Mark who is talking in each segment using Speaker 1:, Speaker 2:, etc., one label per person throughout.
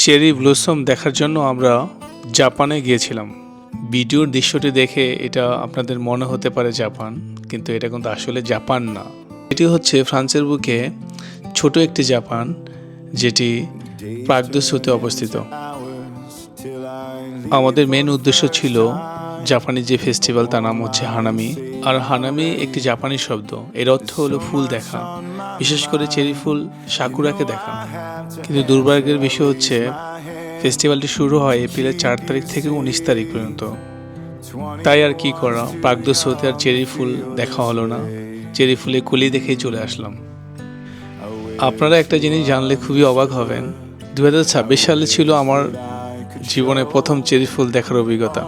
Speaker 1: Cherry blossom দেখার জন্য আমরা জাপানে গিয়েছিলাম। ভিডিওর দৃশ্যটি দেখে এটা আপনাদের মনে হতে পারে জাপান, কিন্তু এটা কিন্তু আসলে জাপান না। এটি হচ্ছে ফ্রান্সের বুকে ছোট একটি জাপান, যেটি প্রাগদস্যুতে অবস্থিত। আমাদের মেন উদ্দেশ্য ছিল জাপানি যে ফেস্টিভ্যাল, তার নাম হচ্ছে হানামি। আর হানামি একটি জাপানি শব্দ, এর অর্থ হলো ফুল দেখা, বিশেষ করে চেরি ফুল সাকুরাকে দেখা। কিন্তু দুর্ভাগ্যের বিষয় হচ্ছে ফেস্টিভ্যালটি শুরু হয় এপ্রিলের 4 তারিখ থেকে 19 তারিখ পর্যন্ত। তাই আর কি করা, প্রাগদস্যুতে আর চেরি ফুল দেখা হলো না। চেরি ফুলে কলি দেখেই চলে আসলাম। আপনারা একটা জিনিস জানলে খুবই অবাক হবেন, 2026 সালে ছিল আমার জীবনে প্রথম চেরি ফুল দেখার অভিজ্ঞতা।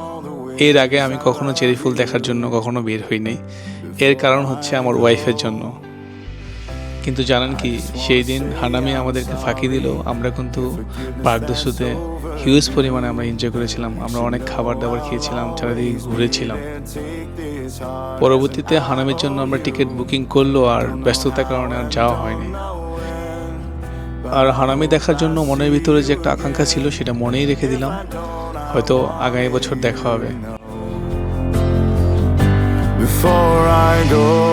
Speaker 1: এর আগে আমি কখনো চেরি ফুল দেখার জন্য কখনো বের হইনি। এর কারণ হচ্ছে আমার ওয়াইফের জন্য। কিন্তু জানেন কি, সেই দিন হানামি আমাদেরকে ফাঁকি দিল। আমরা কিন্তু প্রাগদস্যুতে হিউজ পরিমাণে আমরা এনজয় করেছিলাম। আমরা অনেক খাবার দাবার খেয়েছিলাম, চারিদিকে ঘুরেছিলাম। পরবর্তীতে হানামির জন্য আমরা টিকিট বুকিং করলো, আর ব্যস্ততার কারণে আর যাওয়া হয়নি। আর হানামি দেখার জন্য মনের ভিতরে যে একটা আকাঙ্ক্ষা ছিল, সেটা মনেই রেখে দিলাম। হয়তো আগামী বছর দেখা হবে।
Speaker 2: Before I go